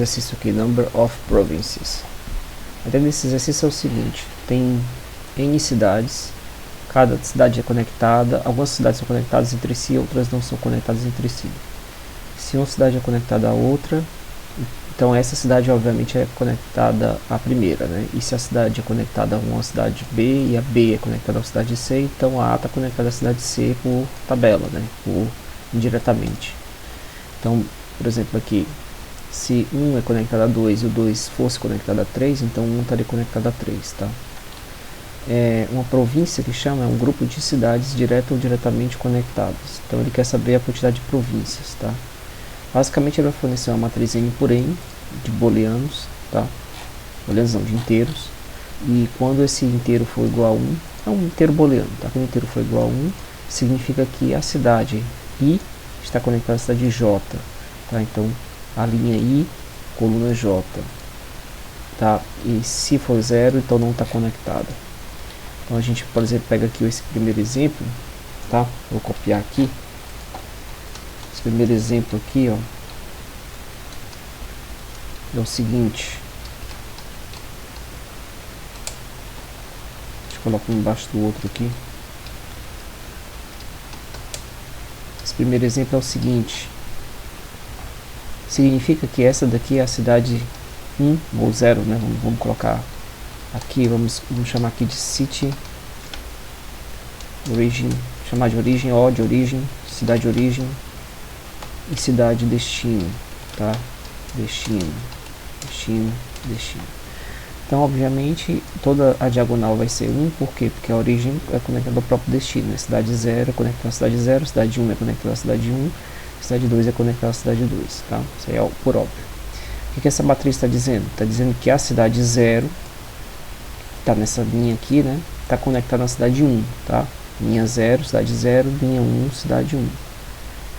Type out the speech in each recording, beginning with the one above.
exercício aqui, Number of Provinces. A ideia desse exercício é o seguinte: tem N cidades, cada cidade é conectada, algumas cidades são conectadas entre si, outras não são conectadas entre si. Se uma cidade é conectada a outra, então essa cidade obviamente é conectada à primeira, né? E se a cidade é conectada a uma cidade B e a B é conectada à cidade C, então a A está conectada à cidade C por tabela, né? Por indiretamente. Então, por exemplo, aqui, se 1 é conectado a 2 e o 2 fosse conectado a 3, então 1 estaria conectado a 3, tá? Uma província que chama é um grupo de cidades direta ou diretamente conectadas. Então ele quer saber a quantidade de províncias, tá? Basicamente ele vai fornecer uma matriz N por N de booleanos, tá? Booleanos não, de inteiros. E quando esse inteiro for igual a 1, é um inteiro booleano, tá? Quando o inteiro for igual a 1, significa que a cidade I está conectada à cidade J, tá? Então a linha I, coluna J, tá? E se for 0, então não está conectada. Então a gente, por exemplo, pega aqui esse primeiro exemplo, tá? Vou copiar aqui. Esse primeiro exemplo aqui, ó, é o seguinte. Deixa eu colocar um embaixo do outro aqui. Esse primeiro exemplo é o seguinte. Significa que essa daqui é a cidade 1 ou 0, né? Vamos colocar aqui, vamos chamar aqui de city origin, chamar de origem, O de origem, cidade origem e cidade destino, tá? Destino. Então, obviamente, toda a diagonal vai ser 1, por quê? Porque a origem é conectada ao próprio destino, né? Cidade 0 é conectada à cidade 0, cidade 1 é conectada à cidade 1, cidade 2 é conectada à cidade 2, tá? Isso aí é por óbvio. O que essa matriz está dizendo? Está dizendo que a cidade 0, está nessa linha aqui, né? Está conectada na cidade 1, tá? Linha 0, cidade 0, linha 1, cidade 1,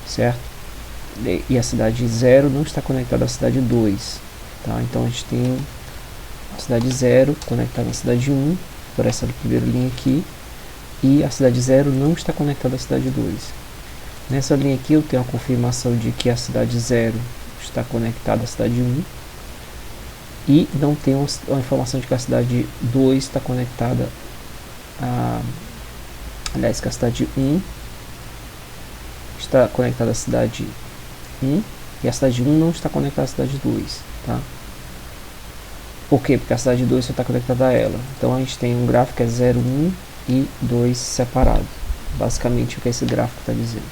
certo? E a cidade 0 não está conectada à cidade 2, tá? Então a gente tem a cidade 0 conectada à cidade 1, por essa primeira linha aqui, e a cidade 0 não está conectada à cidade 2. Nessa linha aqui eu tenho a confirmação de que a cidade 0 está conectada à cidade 1, e não tenho a informação de que a cidade 2 está conectada a... Aliás, que a cidade 1 está conectada à cidade 1 e a cidade 1 não está conectada à cidade 2, tá? Por quê? Porque a cidade 2 só está conectada a ela. Então a gente tem um gráfico que é 0, 1 e 2 separado. Basicamente o que esse gráfico está dizendo.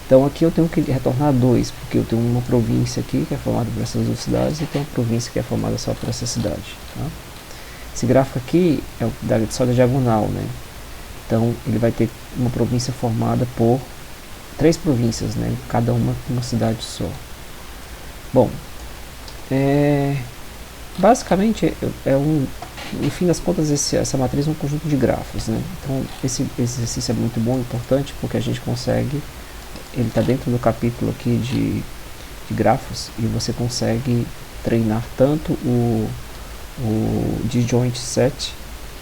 Então aqui eu tenho que retornar 2, porque eu tenho uma província aqui que é formada por essas duas cidades e tem uma província que é formada só por essa cidade, tá? Esse gráfico aqui é só da diagonal, né? Então ele vai ter uma província formada por 3 províncias, né? Cada uma cidade só. Bom, basicamente no fim das contas essa matriz é um conjunto de grafos, né? Então esse exercício é muito bom e importante porque a gente consegue, ele está dentro do capítulo aqui de grafos, e você consegue treinar tanto o disjoint set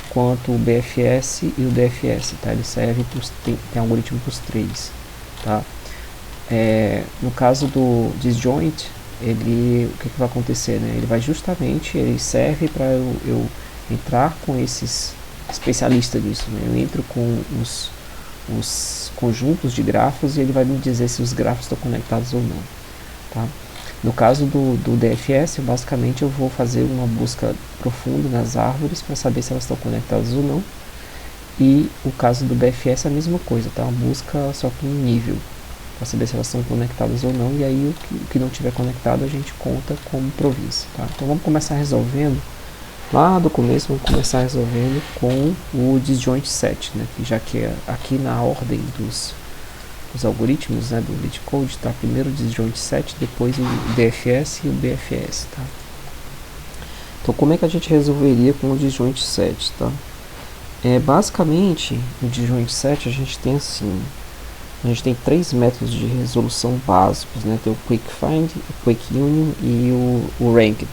quanto o BFS e o DFS, tá? Ele serve tem algoritmo para os 3, tá? No caso do disjoint, o que vai acontecer, né? Ele serve para eu entrar com esses especialistas disso, né? Eu entro com os conjuntos de grafos e ele vai me dizer se os grafos estão conectados ou não, tá? No caso do DFS, basicamente eu vou fazer uma busca profunda nas árvores para saber se elas estão conectadas ou não. E o caso do BFS é a mesma coisa, tá? Uma busca só que em nível, para saber se elas estão conectadas ou não. E aí o que não tiver conectado a gente conta como província, tá? Então vamos começar resolvendo, lá do começo, vamos começar resolvendo com o disjoint set, né? Já que é aqui na ordem dos algoritmos, né, do LeetCode, tá? Primeiro o disjoint set, depois o DFS e o BFS, tá? Então como é que a gente resolveria com o disjoint set, tá? Basicamente, o disjoint set a gente tem assim, a gente tem 3 métodos de resolução básicos, né? Tem o Quick Find, o Quick Union e o Ranked.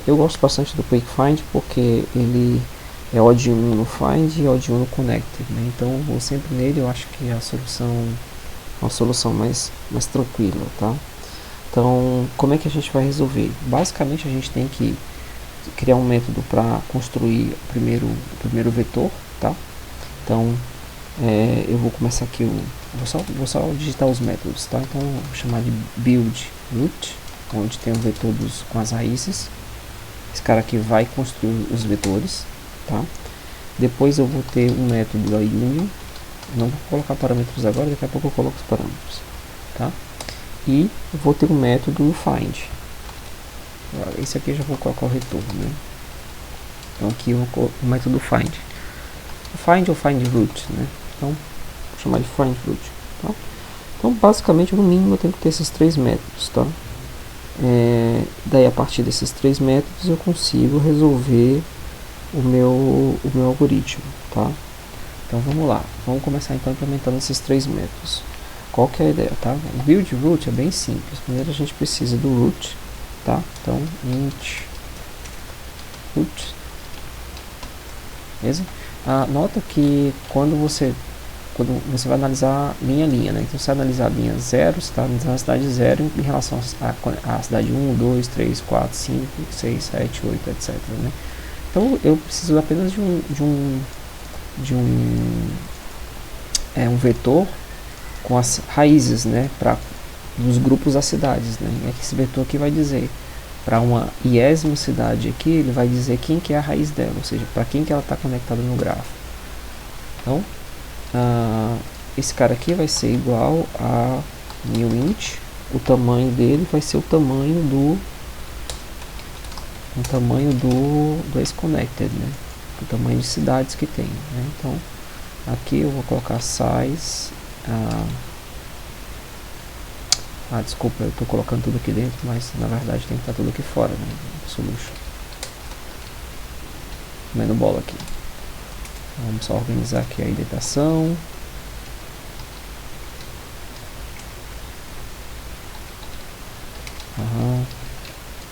Eu gosto bastante do Quick Find porque ele é odd 1 no find e odd 1 no connected, né? Então eu vou sempre nele, eu acho que é uma solução mais tranquila, tá? Então, como é que a gente vai resolver? Basicamente, a gente tem que criar um método para construir o primeiro vetor, tá? Então, eu vou começar aqui, vou só digitar os métodos, tá? Então, eu vou chamar de build root, onde tem o vetor com as raízes. Esse cara aqui vai construir os vetores, tá? Depois eu vou ter um método da union, não vou colocar parâmetros agora, daqui a pouco eu coloco os parâmetros, tá? E vou ter um método find. Esse aqui eu já vou colocar o retorno, né? Então aqui eu vou o método find. Find ou find root, né? Então vou chamar de find root, tá? Então basicamente no mínimo eu tenho que ter esses três métodos, tá? Daí a partir desses três métodos eu consigo resolver o meu algoritmo, tá? Então vamos lá, vamos começar então implementando esses três métodos. Qual que é a ideia, tá? O build root é bem simples. Primeiro a gente precisa do root, tá? Então int root, beleza? Nota que quando você vai analisar linha a linha, né? Então você vai analisar a linha 0, você está analisando a cidade 0 em relação à cidade 1, 2, 3, 4, 5, 6, 7, 8, etc, né? Então eu preciso apenas de um vetor com as raízes, né, dos grupos das cidades, né? E esse vetor aqui vai dizer para uma iésima cidade aqui, ele vai dizer quem que é a raiz dela, ou seja, para quem que ela está conectada no grafo. Então esse cara aqui vai ser igual a newInt, o tamanho dele vai ser o tamanho do S-Connected, né? O tamanho de cidades que tem, né? Então aqui eu vou colocar size. Desculpa, eu estou colocando tudo aqui dentro, mas na verdade tem que estar tudo aqui fora, né? Solution. Comendo bola aqui. Vamos só organizar aqui a indentação.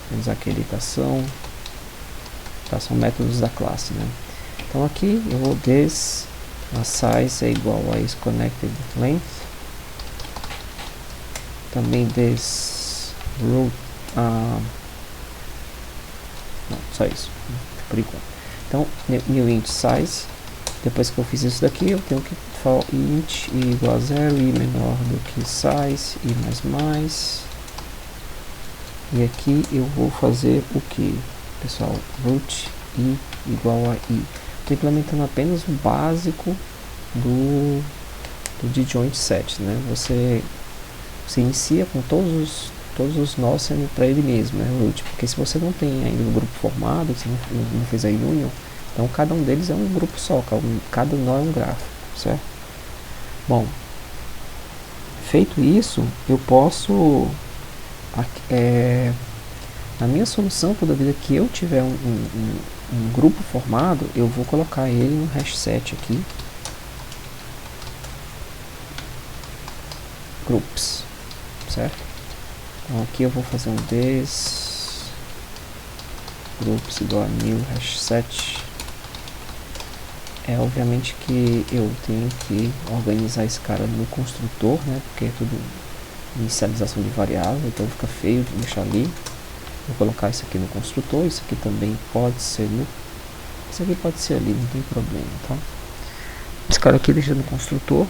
Organizar aqui a indentação. Tá, são métodos da classe, né? Então aqui eu vou a size é igual a isConnected length. Também root. Não, só isso, por enquanto. Então, newInt size. Depois que eu fiz isso daqui, eu tenho que for int i igual a 0, i menor do que size, i mais. E aqui eu vou fazer o que, pessoal? Root i igual a i. Estou implementando apenas o básico do disjoint set, né? Você inicia com todos os nós sendo para ele mesmo, né? Root, porque se você não tem ainda um grupo formado, você não fez a union, então cada um deles é um grupo só, cada nó é um grafo, certo? Bom, feito isso, eu posso na minha solução, toda vida que eu tiver um grupo formado, eu vou colocar ele no hash set aqui, groups, certo? Então aqui eu vou fazer um groups igual a new hash set. Obviamente que eu tenho que organizar esse cara no construtor, né? Porque é tudo inicialização de variável, então fica feio de deixar ali. Vou colocar isso aqui no construtor, isso aqui também pode ser isso aqui pode ser ali, não tem problema, tá? Esse cara aqui deixa no construtor.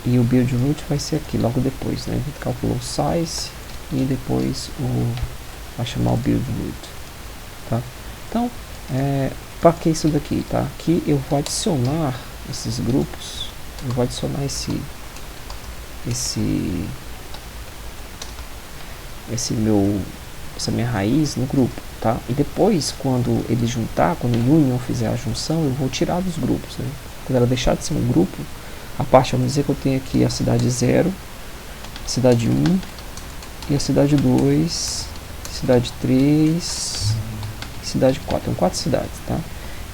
E o build root vai ser aqui logo depois, né? A gente calculou o size e depois vai chamar o build root, tá? Então, para que isso daqui, tá? Aqui eu vou adicionar esses grupos, eu vou adicionar essa minha raiz no grupo, tá? E depois, quando ele juntar, quando o union fizer a junção, eu vou tirar dos grupos, né? Quando ela deixar de ser um grupo, a parte, vamos dizer que eu tenho aqui a cidade 0, a cidade 1 e a cidade 2, cidade 3, cidade 4. Tem 4 cidades, tá?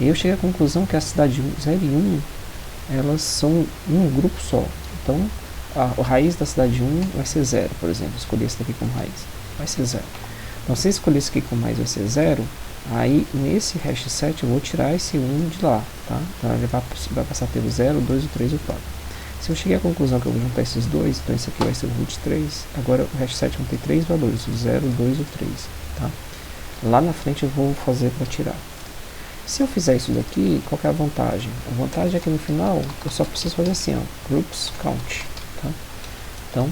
E eu cheguei à conclusão que a cidade 0 e 1, elas são um grupo só. Então, a raiz da cidade 1 vai ser 0, por exemplo. Escolhi esse daqui como raiz, vai ser 0. Então, se eu escolher esse aqui como raiz vai ser 0, aí nesse hash set eu vou tirar esse 1 de lá, tá? Então ele vai passar a ter o 0, o 2, o 3 e o 4. Se eu cheguei à conclusão que eu vou juntar esses dois, então esse aqui vai ser o root 3. Agora o hash 7 vão ter 3 valores, o 0, o 2 e o 3. Tá? Lá na frente eu vou fazer para tirar. Se eu fizer isso daqui, qual que é a vantagem? A vantagem é que no final eu só preciso fazer assim, ó, groups count. Tá? Então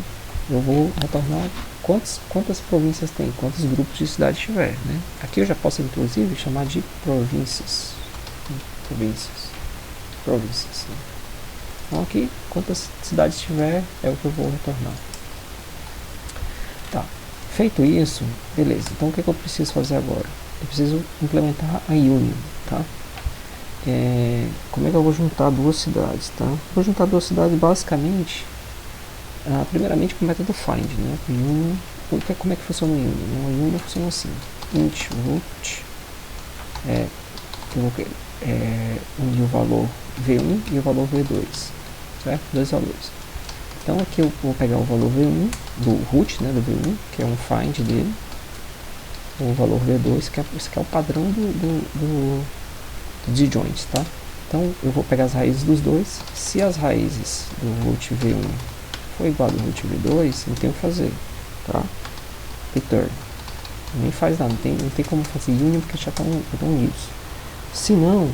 eu vou retornar quantas províncias tem, quantos grupos de cidade tiver. Né? Aqui eu já posso inclusive chamar de províncias. Províncias. Né? Então aqui, quantas cidades tiver, é o que eu vou retornar. Tá. Feito isso, beleza. Então o que eu preciso fazer agora? Eu preciso implementar a union, tá? Como é que eu vou juntar duas cidades, tá? Vou juntar duas cidades basicamente, primeiramente com o método find, né? Union, como é que funciona o union? O union funciona assim: int root, eu vou unir o valor v1 e o valor v2, certo? Dois valores. Então aqui eu vou pegar o valor v1 do root, né, do v1, que é um find dele, o valor v2, que é o padrão do disjoint, tá? Então eu vou pegar as raízes dos dois. Se as raízes do root v1 for igual ao root v2, não tem o que fazer, tá? Return. Nem faz nada, não tem como fazer union porque já estão unidos. Se não,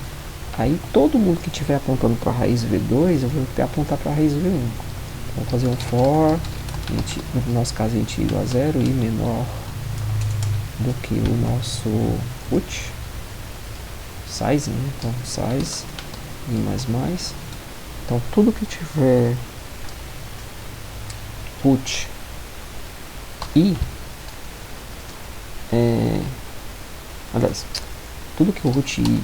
aí todo mundo que estiver apontando para a raiz v2, eu vou ter que apontar para a raiz v1. Vamos fazer um for, no nosso caso a gente igual a 0 e menor do que o nosso root size, né? Então size e mais. Então tudo que tiver root i, aliás, tudo que o root i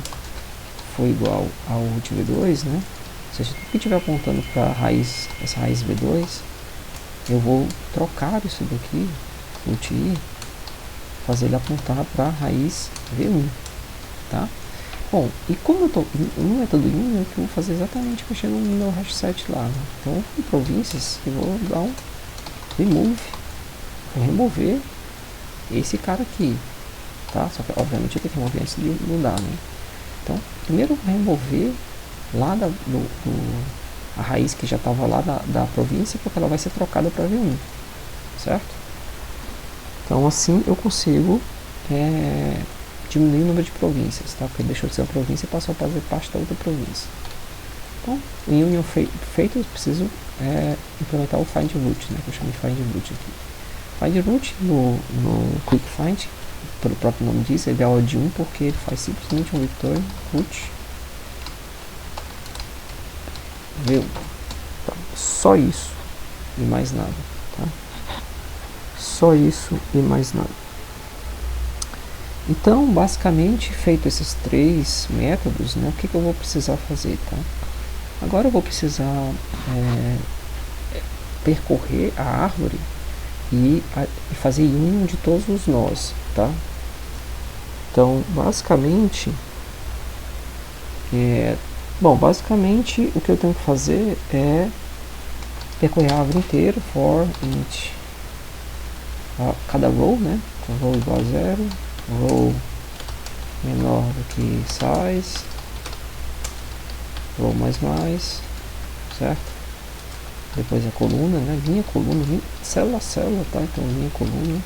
for igual ao root v2, né? Ou seja, tudo que estiver apontando para essa raiz v2, eu vou trocar isso daqui, root i, fazer ele apontar para a raiz v1, tá? Bom, e como eu estou no método union, eu vou fazer exatamente o que eu chego no meu hash set lá, né? Então, em províncias, eu vou dar um remove, vou remover esse cara aqui, tá? Só que, obviamente, eu tenho que remover antes de mudar, né? Então, primeiro eu vou remover lá a raiz que já estava lá da província, porque ela vai ser trocada para v1, certo? Então assim eu consigo diminuir o número de províncias, tá? Porque deixou de ser uma província e passou a fazer parte da outra província. Então, em union feito, eu preciso implementar o find root, né? Que eu chamo de find root aqui. Find root no quick find, pelo próprio nome diz, ele é o de 1 porque ele faz simplesmente um return root v1. Tá? Só isso e mais nada, tá? Só isso e mais nada. Então, basicamente, feito esses três métodos, né, o que eu vou precisar fazer, tá? Agora eu vou precisar percorrer a árvore e fazer union de todos os nós, tá? Então, basicamente, basicamente o que eu tenho que fazer é percorrer a árvore inteira, for int cada row, né? Então, row igual a 0, row menor do que size, row mais, certo? Depois a coluna, né? Linha, coluna, célula a célula, tá? Então linha, coluna,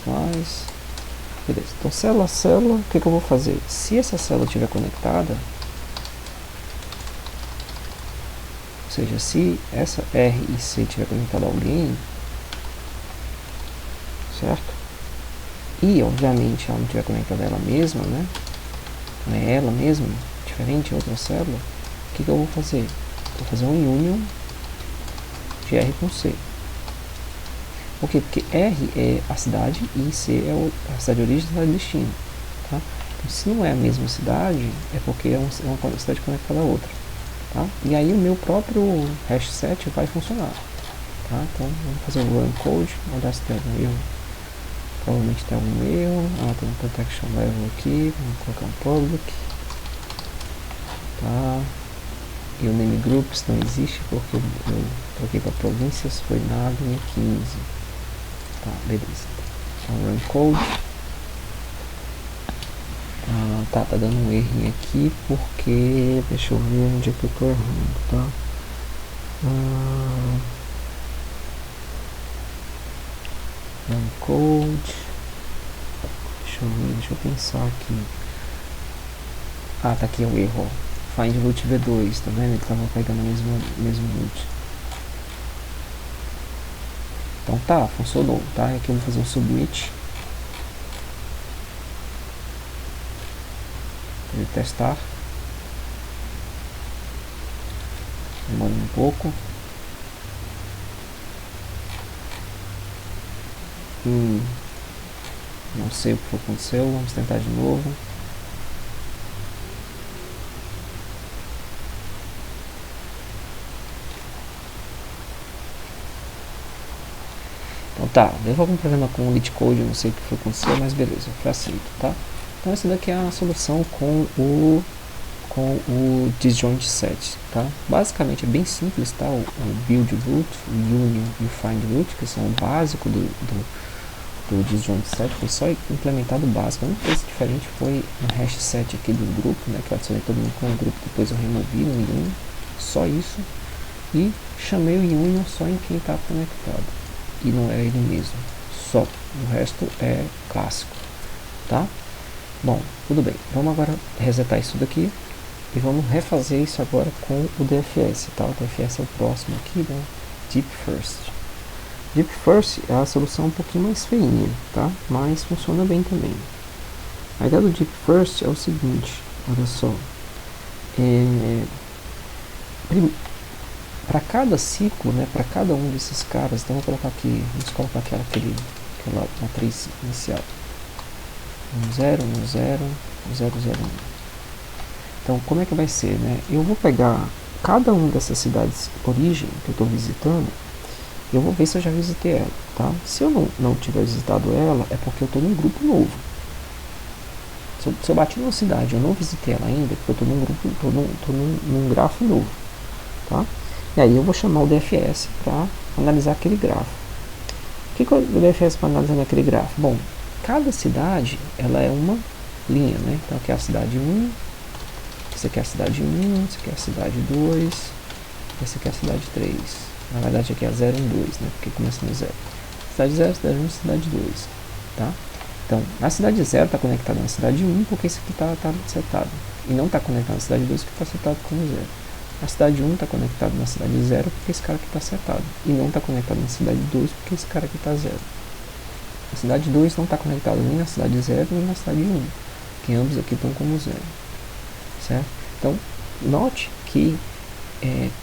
mais, beleza. Então célula a célula, o que eu vou fazer? Se essa célula estiver conectada, ou seja, se essa R e C estiver conectada a alguém, certo? E obviamente ela não estiver conectada a ela mesma, né? Não é ela mesma, diferente de outra célula, o que eu vou fazer? Vou fazer um union de R com C. Por quê? Porque R é a cidade e C é a cidade de origem e a cidade de destino, tá? Então, se não é a mesma cidade, é porque é uma cidade conectada a outra, tá? E aí o meu próprio hash set vai funcionar, tá? Então vamos fazer o run code, olhar se tem algum erro. Provavelmente tem algum erro. Tem um protection level aqui, vamos colocar um public, tá? E o name groups não existe porque eu troquei para províncias, foi na linha 15. Tá, beleza. Então run code. Tá dando um errinho aqui porque, deixa eu ver onde é que eu tô errando, tá? Run code, deixa eu pensar aqui. Tá aqui o erro, ó. Find root v2, tá vendo? Ele tava pegando o mesmo root. Então tá, funcionou, tá? Aqui eu vou fazer um submit. Para ele testar. Demora um pouco. Não sei o que aconteceu, vamos tentar de novo. Então tá, deu algum problema com o LeetCode, não sei o que foi acontecer, mas beleza, foi aceito, tá? Então essa daqui é a solução com o disjoint set, tá? Basicamente é bem simples, tá? O build root, o union e o find root, que são o básico do disjoint set, foi só implementado o básico. A única coisa diferente foi um hash set aqui do grupo, né? Que eu adicionei todo mundo com o grupo, depois eu removi no union, só isso, e chamei o union só em quem está conectado, e não é ele mesmo, só, o resto é clássico, tá? Bom, tudo bem, vamos agora resetar isso daqui e vamos refazer isso agora com o DFS, tá? O DFS é o próximo aqui, né? Deep First. Deep First é a solução um pouquinho mais feinha, tá? Mas funciona bem também. A ideia do Deep First é o seguinte, olha só. Para cada ciclo, né? Para cada um desses caras, então vamos colocar aquela matriz inicial. 1, 0, 1, 0, 0, 0, 1. Então, como é que vai ser, né? Eu vou pegar cada uma dessas cidades origem que eu estou visitando, eu vou ver se eu já visitei ela, tá? Se eu não tiver visitado ela, é porque eu estou num grupo novo. Se eu bati numa cidade e eu não visitei ela ainda, é porque eu estou num grupo, estou num grafo novo, tá? E aí eu vou chamar o DFS para analisar aquele grafo. O que é o DFS para analisar aquele grafo? Bom, cada cidade, ela é uma linha, né? Então aqui é a cidade 1, essa aqui é a cidade 1, essa aqui é a cidade 2, essa aqui é a cidade 3. Na verdade aqui é a 0, 1, 2, né? Porque começa no 0. Cidade 0, cidade 1, cidade 2, tá? Então, na cidade 0 está conectado na cidade 1, porque esse aqui está setado. E não está conectado na cidade 2, que está setado com 0. A cidade 1 está conectado na cidade 0, porque esse cara aqui está setado. E não está conectado na cidade 2, porque esse cara aqui está 0. A cidade 2 não está conectada nem na cidade 0, nem na cidade 1, que ambos aqui estão como 0. Certo? Então, note que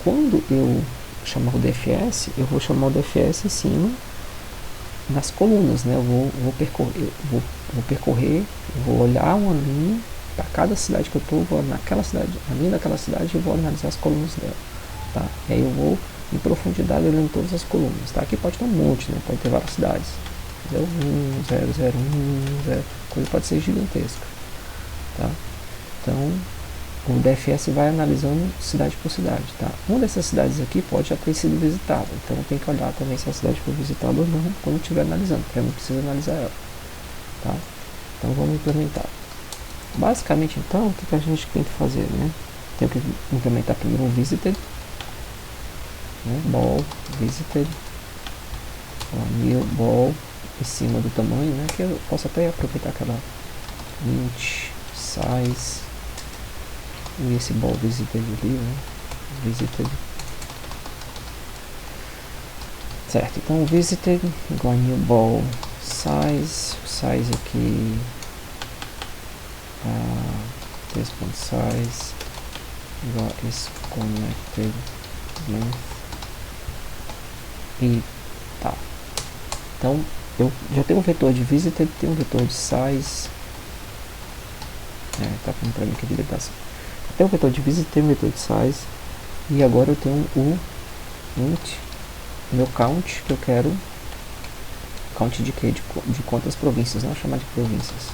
quando eu chamar o DFS, eu vou chamar o DFS em cima nas colunas, né? Eu vou percorrer, eu vou olhar uma linha para cada cidade que eu estou, vou naquela cidade, a linha daquela cidade, eu vou analisar as colunas dela, tá? E aí eu vou em profundidade olhando todas as colunas, tá? Aqui pode ter um monte, né? Pode ter várias cidades, 0, 1, 0, 0, 1, 0, coisa pode ser gigantesca, tá? Então o DFS vai analisando cidade por cidade, tá? Uma dessas cidades aqui pode já ter sido visitada, então tem que olhar também se a cidade foi visitada ou não quando estiver analisando, porque eu não preciso analisar ela, tá? Então vamos implementar. Basicamente, então, o que a gente tem que fazer, né? Tem que implementar primeiro um visited, né? Ball visited, new ball em cima do tamanho, né? Que eu posso até aproveitar aquela int size e esse ball visited ali, né? Visited, certo? Então visited igual new ball size, o size aqui size igual is connected length e tá. Então eu já tenho um vetor de visited, tenho um vetor de size, tá falando pra mim que ele tá assim. Eu tenho um vetor de visited, tenho um vetor de size e agora eu tenho o int meu count, que eu quero count de quê? De quantas províncias, não chamar de províncias,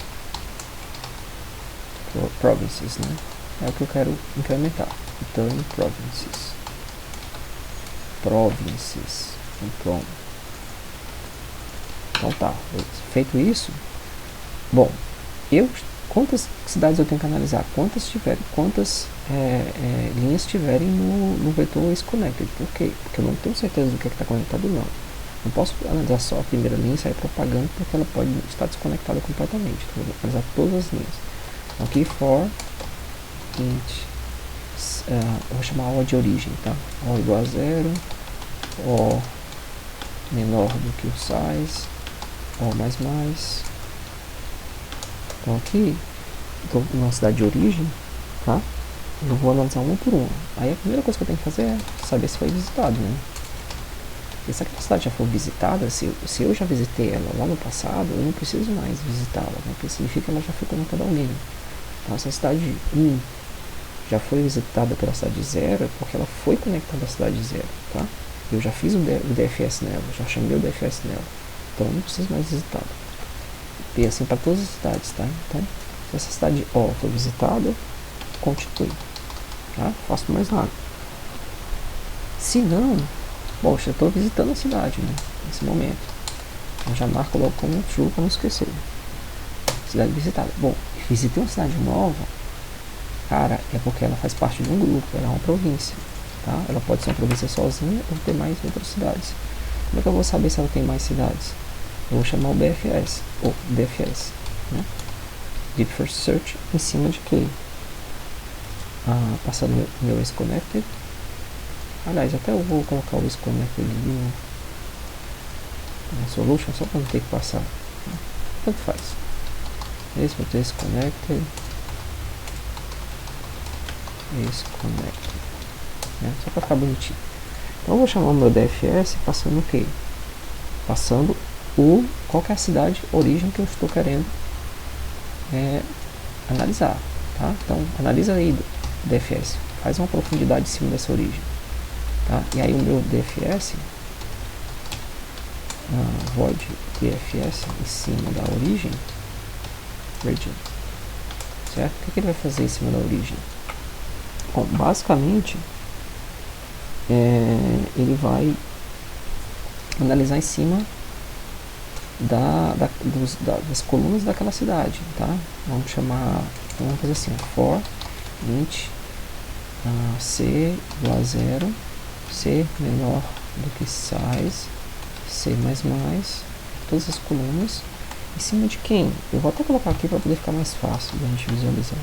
provinces, né? É o que eu quero incrementar. Então, provinces. Então tá, feito isso. Bom, eu quantas cidades eu tenho que analisar, quantas linhas tiverem no vetor isConnected. Por quê? Porque eu não tenho certeza do que está conectado não. Não posso analisar só a primeira linha e sair propagando, porque ela pode estar desconectada completamente. Então eu vou analisar todas as linhas. Aqui for int, vou chamar O de origem, tá? O igual a 0, O menor do que o size, O mais mais. Então aqui, estou na cidade de origem, tá? Eu vou analisar uma por uma. Aí a primeira coisa que eu tenho que fazer é saber se foi visitado, né? E se aquela cidade já for visitada, se eu já visitei ela lá no passado, eu não preciso mais visitá-la, né? Porque significa que ela já foi conectada a alguém. Então, se a cidade 1 já foi visitada pela cidade 0, é porque ela foi conectada à cidade 0, tá? Eu já fiz o DFS nela, já chamei o DFS nela. Então, eu não preciso mais visitá-la. E assim para todas as cidades, tá? Então, se essa cidade O foi visitada, continue, tá? Faço mais nada. Se não, poxa, eu estou visitando a cidade, né? Nesse momento. Eu já marco logo como true para não esquecer. Cidade visitada. Bom, visitei uma cidade nova, cara, é porque ela faz parte de um grupo, ela é uma província, tá? Ela pode ser uma província sozinha ou ter mais outras cidades. Como é que eu vou saber se ela tem mais cidades? Eu vou chamar o BFS, ou DFS, né? Deep First Search, em cima de quê? Passando meu isConnected. Aliás, até eu vou colocar o isConnected ali na solution, só para não ter que passar, né? Tanto faz. Esse vou ter isConnected, né? Só para ficar bonitinho. Então eu vou chamar o meu DFS passando o quê? Passando qual que é a cidade origem que eu estou querendo analisar, tá? Então analisa aí DFS, faz uma profundidade em cima dessa origem, tá? E aí o meu DFS void DFS em cima da origem region, certo? O que ele vai fazer em cima da origem? Bom, basicamente ele vai analisar em cima das colunas daquela cidade, tá? Vamos fazer assim, for int c igual a 0, c menor do que size, c mais mais, todas as colunas em cima de quem? Eu vou até colocar aqui para poder ficar mais fácil da gente visualizar.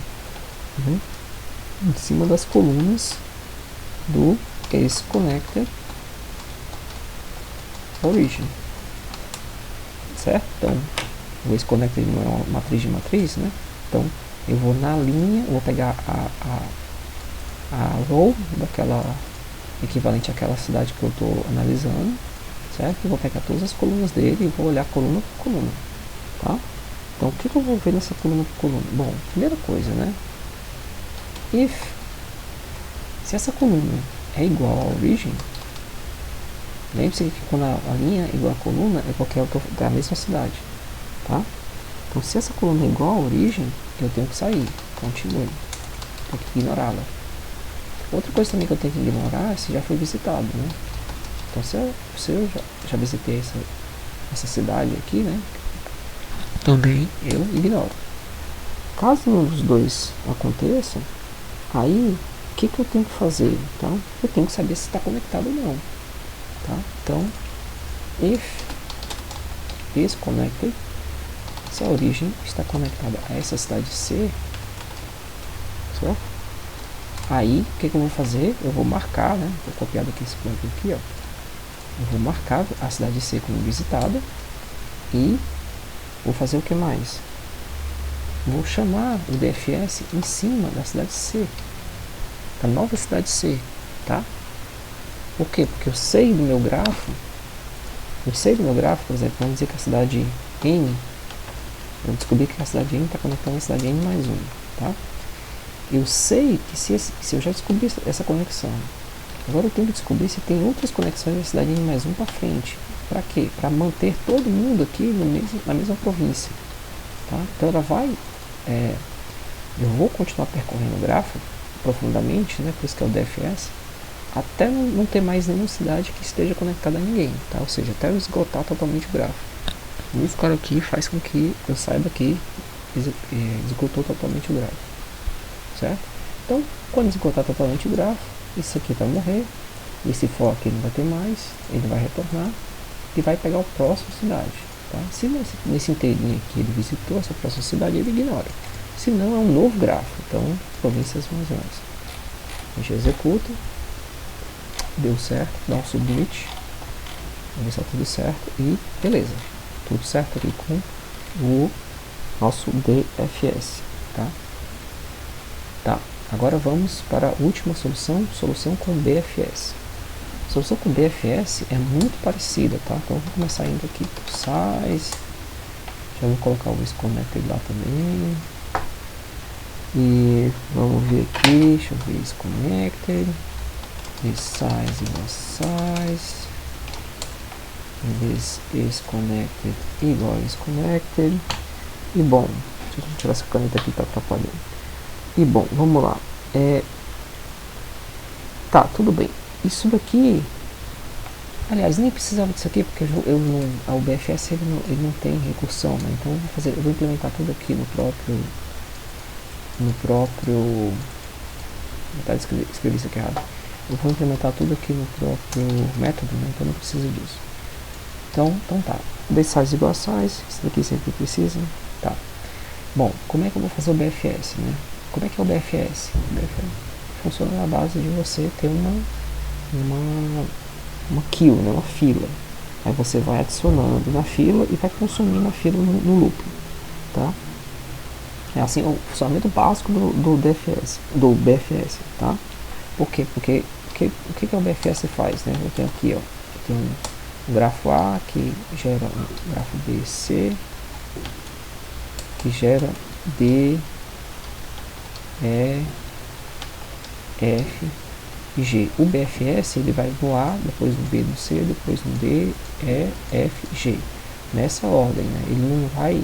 Em cima das colunas do isConnected origin, certo? Então o isConnected não é uma matriz de matriz, né? Então eu vou na linha, vou pegar a row daquela equivalente àquela cidade que eu estou analisando, certo? Eu vou pegar todas as colunas dele e vou olhar coluna por coluna, tá? Então o que eu vou ver nessa coluna por coluna? Bom, primeira coisa, né? Se essa coluna é igual à origem, lembre-se que quando a linha é igual à coluna é porque é da mesma cidade, tá? Então se essa coluna é igual à origem, eu tenho que sair, continue, tenho que ignorá-la. Outra coisa também que eu tenho que ignorar é se já foi visitado, né? Então se eu já visitei essa cidade aqui, né? Também eu ignoro. Caso os dois aconteçam, aí o que eu tenho que fazer? Então eu tenho que saber se está conectado ou não, tá? Então if isConnected, se a origem está conectada a essa cidade C, certo? Aí o que eu vou fazer? Eu vou marcar, né? Vou copiar daqui esse ponto aqui, ó. Eu vou marcar a cidade C como visitada e vou fazer o que mais? Vou chamar o DFS em cima da cidade C, da nova cidade C, tá? Por quê? Porque eu sei do meu grafo, por exemplo, vamos dizer que a cidade N, eu descobri que a cidade N está conectando a cidade N mais 1, tá? Eu sei que se eu já descobri essa conexão, agora eu tenho que descobrir se tem outras conexões da cidade N mais 1 para frente. Para quê? Para manter todo mundo aqui na mesma província, tá? Então ela vai, eu vou continuar percorrendo o grafo profundamente, né? Por isso que é o DFS, até não ter mais nenhuma cidade que esteja conectada a ninguém, tá? Ou seja, até eu esgotar totalmente o grafo. Isso, cara, aqui faz com que eu saiba que executou totalmente o grafo, certo? Então, quando executar totalmente o grafo, isso aqui vai morrer, esse for aqui não vai ter mais, ele vai retornar e vai pegar o próximo cidade, tá? Se nesse inteirinho aqui ele visitou essa próxima cidade, ele ignora. Se não, é um novo grafo, então províncias mais grandes. A gente executa, deu certo, dá um submit, vamos ver se está tudo certo e beleza, tudo certo aqui com o nosso BFS, tá? Tá, agora vamos para a última solução, solução com BFS. A solução com BFS é muito parecida, tá? Então vou começar indo aqui por size, já vou colocar o isConnected lá também, e vamos ver aqui, deixa eu ver isConnected, this size igual size, this isConnected igual isConnected, e bom, deixa eu tirar essa caneta aqui que tá atrapalhando. E bom, vamos lá. Tá, tudo bem. Isso daqui, aliás, nem precisava disso aqui porque o BFS ele não tem recursão, né? Então eu vou implementar tudo aqui no próprio, escrevi isso aqui errado. Eu vou implementar tudo aqui no próprio método, né? Então não preciso disso. Então tá. Base size igual a size, isso daqui sempre precisa, tá. Bom, como é que eu vou fazer o BFS, né? Como é que é o BFS? O BFS funciona na base de você ter uma queue, né? Uma fila. Aí você vai adicionando na fila e vai consumindo a fila no loop, tá? É assim o funcionamento básico do BFS, tá? Por quê? Porque o que o BFS faz, né? Eu tenho aqui, ó, eu tenho um grafo A que gera um grafo B, C, que gera D, E, F e G. O BFS ele vai no A, depois no B, no C, depois no D, E, F, G. Nessa ordem, né? Ele não vai,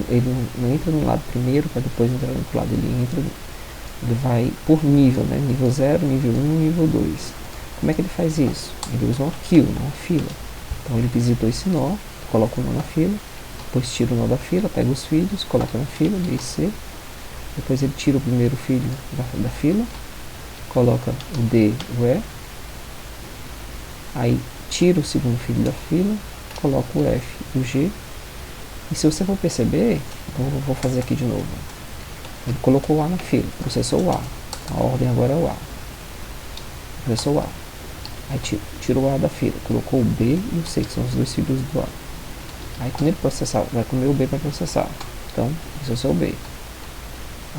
ele não entra no lado primeiro para depois entrar no outro lado. Ele vai por nível, né? Nível 0, nível 1, nível 2. Como é que ele faz isso? Ele usa uma queue, uma fila. Então ele visitou esse nó, coloca o nó na fila, depois tira o nó da fila, pega os filhos, coloca na fila, B e C. Depois ele tira o primeiro filho da fila, coloca o D e o E, aí tira o segundo filho da fila, coloca o F e o G, e se você for perceber, então eu vou fazer aqui de novo, ele colocou o A na fila, processou o A, a ordem agora é o A, processou o A, aí tira o A da fila, colocou o B e o C, que são os dois filhos do A, aí quando ele processar, vai comer o B para processar, então processou o B,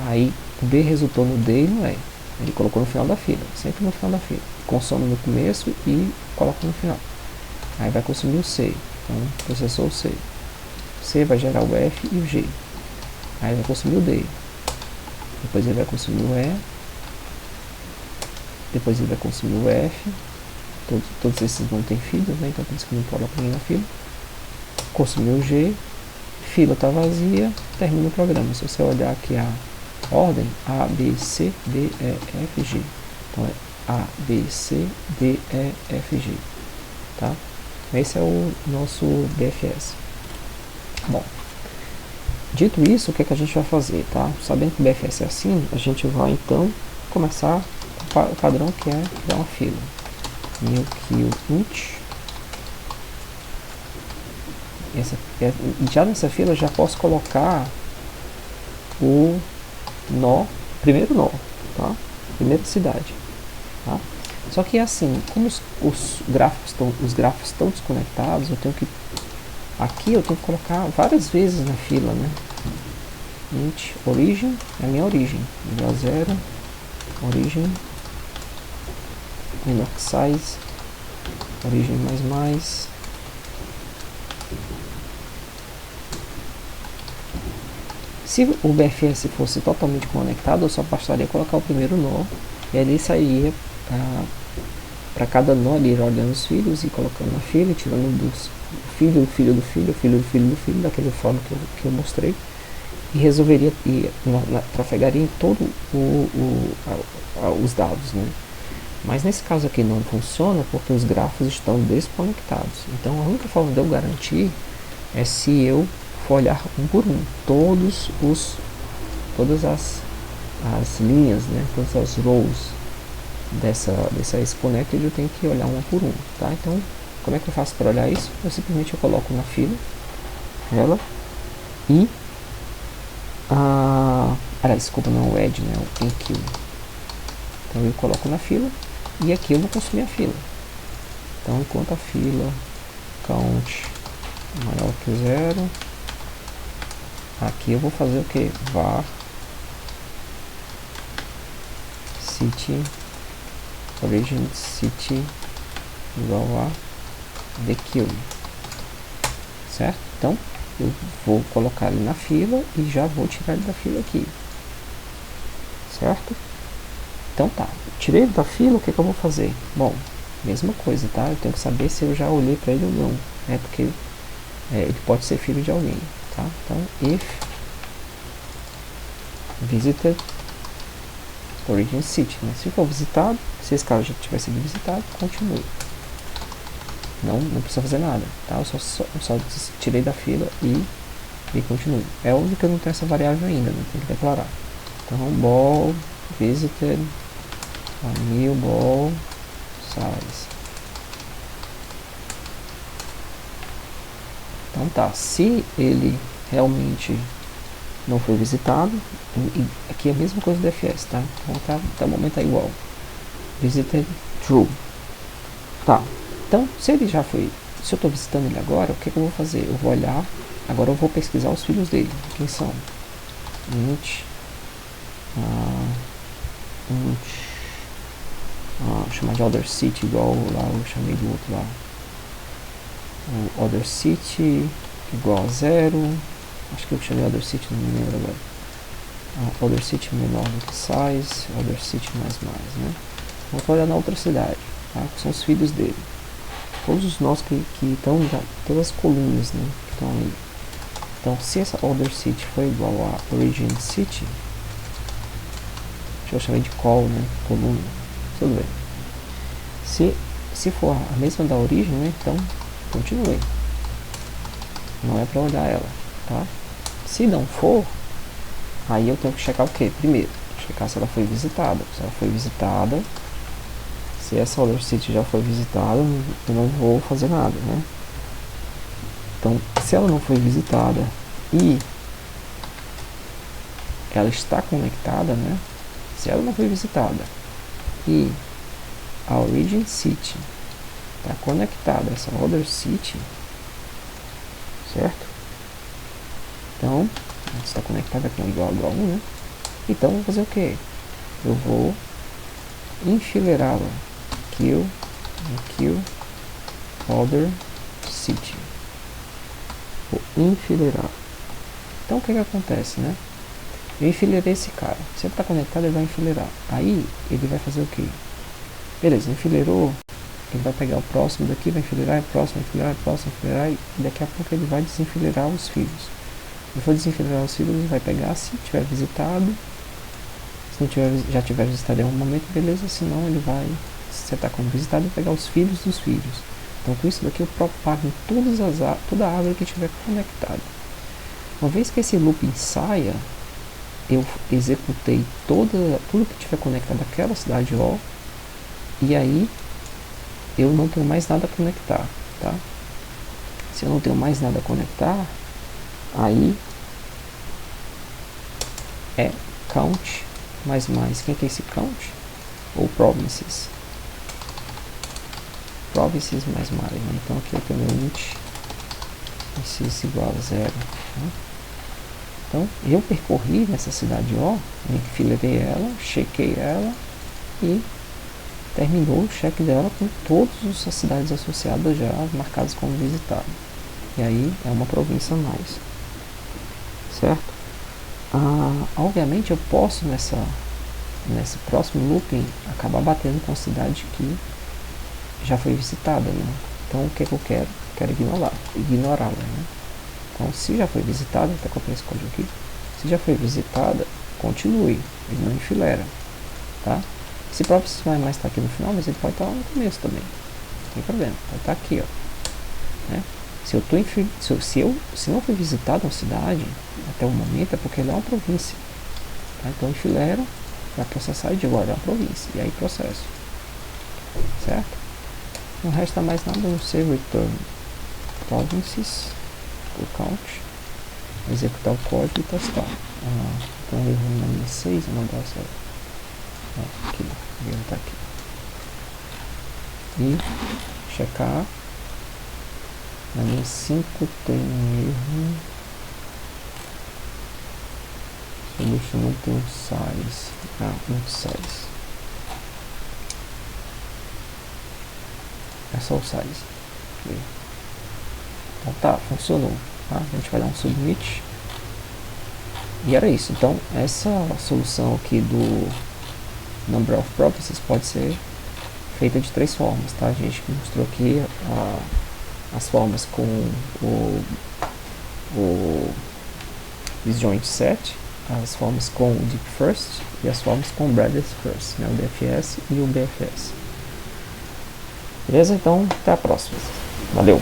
aí o B resultou no D e no E. Ele colocou no final da fila, sempre no final da fila. Consome no começo e coloca no final. Aí vai consumir o C. Então processou o C. O C vai gerar o F e o G. Aí vai consumir o D. Depois ele vai consumir o E. Depois ele vai consumir o F. Todos esses não tem filhos, né? Então por isso que não coloca ninguém na fila. Consumiu o G. Fila está vazia. Termina o programa. Se você olhar aqui a ordem A, B, C, D, E, F, G. Então é A, B, C, D, E, F, G. Tá? Esse é o nosso BFS. Bom, dito isso, o que é que a gente vai fazer, tá? Sabendo que o BFS é assim, a gente vai então começar o padrão que é criar uma fila. New queue int. Já nessa fila eu já posso colocar o nó, primeiro nó, tá? Primeira cidade, tá? Só que assim, como os grafos estão desconectados, eu tenho que aqui eu tenho que colocar várias vezes na fila, né? Int origin é a minha origem, igual a 0, origin Inox size, origem mais. Se o BFS fosse totalmente conectado, eu só bastaria colocar o primeiro nó e ali sairia para cada nó ali, olhando os filhos e colocando na fila e tirando dos filho do filho do filho, filho do filho do filho, daquela forma que eu mostrei, e resolveria, trafegaria em todo os dados, né? Mas nesse caso aqui não funciona porque os grafos estão desconectados. Então a única forma de eu garantir é se eu for olhar um por um, todas as linhas, né, todas as rows dessa AceConnected, eu tenho que olhar uma por uma, tá? Então, como é que eu faço para olhar isso? Eu simplesmente coloco na fila ela e desculpa, não é o add, né, o enqueue. Então eu coloco na fila e aqui eu vou consumir a fila. Então, enquanto a fila count maior que 0, aqui eu vou fazer o que? Var city origin city igual a the queue, certo? Então eu vou colocar ele na fila e já vou tirar ele da fila aqui, certo? Então tá, tirei ele da fila, o que eu vou fazer? Bom, mesma coisa, tá? Eu tenho que saber se eu já olhei para ele ou não, né? Porque ele pode ser filho de alguém, tá? Então, if visited origin city, né? Se for visitado, se esse cara já tiver sido visitado, continue. Não precisa fazer nada, tá? Eu só tirei da fila e continue. É óbvio que eu não tenho essa variável ainda, né? Tem que declarar. Então, ball visited a new ball size. Então tá, se ele realmente não foi visitado, e aqui é a mesma coisa do FS, tá? Então tá, o momento tá igual. Visited true. Tá, então se ele já foi, se eu estou visitando ele agora, o que eu vou fazer? Eu vou olhar, agora eu vou pesquisar os filhos dele. Quem são? Chamar de other city igual lá eu chamei do outro lá. O other city igual a 0. Acho que eu chamei other city, não me lembro agora. Other city menor do que size, other city mais, né? Vamos olhar na outra cidade, tá? Que são os filhos dele. Todos os nós que estão, todas as colunas, né, que estão aí. Então, se essa other city for igual a origin city, deixa eu chamar de call, né, coluna, tudo bem. Se for a mesma da origem, né, então continue. Não é para olhar ela, tá? Se não for, aí eu tenho que checar o que? Primeiro, checar se ela foi visitada. Se ela foi visitada, se essa other city já foi visitada, eu não vou fazer nada, né? Então, se ela não foi visitada e ela está conectada, né? Se ela não foi visitada e a origin city está conectada a essa other city, certo? Então, está conectada com igual a 1, né? Então, vou fazer o que? Eu vou enfileirá-la. Queue other city. Vou enfileirar. Então, o que acontece, né? Eu enfileirei esse cara. Se ele está conectado, ele vai enfileirar. Aí, ele vai fazer o que? Beleza, enfileirou. Ele vai pegar o próximo daqui, vai enfileirar, próximo, enfileirar, próximo, enfileirar, e daqui a pouco ele vai desenfileirar os filhos. Se for desenfileirar os filhos, ele vai pegar, se tiver visitado, se não tiver, já tiver visitado em algum momento, beleza, senão ele vai, se você está como visitado, pegar os filhos dos filhos. Então com isso daqui eu propago em toda a árvore que estiver conectada. Uma vez que esse loop saia, eu executei tudo que estiver conectado àquela cidade O, e aí eu não tenho mais nada a conectar, tá? Se eu não tenho mais nada a conectar, aí é count mais. Quem que é esse count? Ou provinces mais, né? Então aqui eu tenho meu int provinces igual a 0, né? Então eu percorri nessa cidade O, enfileirei ela, chequei ela e terminou o check dela com todas as cidades associadas já marcadas como visitado. E aí é uma província a mais, certo? Obviamente eu posso nesse próximo looping acabar batendo com a cidade que já foi visitada, né? Então o que eu quero? Quero ignorá-la, né? Então se já foi visitada, até copiar esse código aqui, se já foi visitada, continue, ele não enfileira, tá? Esse próprio mais está aqui no final, mas ele pode estar lá no começo também, não tem problema, pode estar aqui, ó, né? Se não foi visitada uma cidade até o momento, é porque ela é uma província. Tá? Então enfileiro vai processar e digo, olha, é uma província. E aí processo. Certo? Não resta mais nada a não ser return provinces, o count, executar o código e testar. Então eu erro na linha 6, eu não dá certo. Aqui, o erro tá aqui. E checar. Na linha 5 tem um erro. Solution não tem um size. Um size. É só o size. Então tá, funcionou. Tá? A gente vai dar um submit. E era isso. Então essa solução aqui do number of properties pode ser feita de 3 formas. Tá? A gente mostrou aqui as formas com o disjoint set, as formas com o deep first e as formas com o breadth first, né? O DFS e o BFS. Beleza? Então até a próxima. Valeu!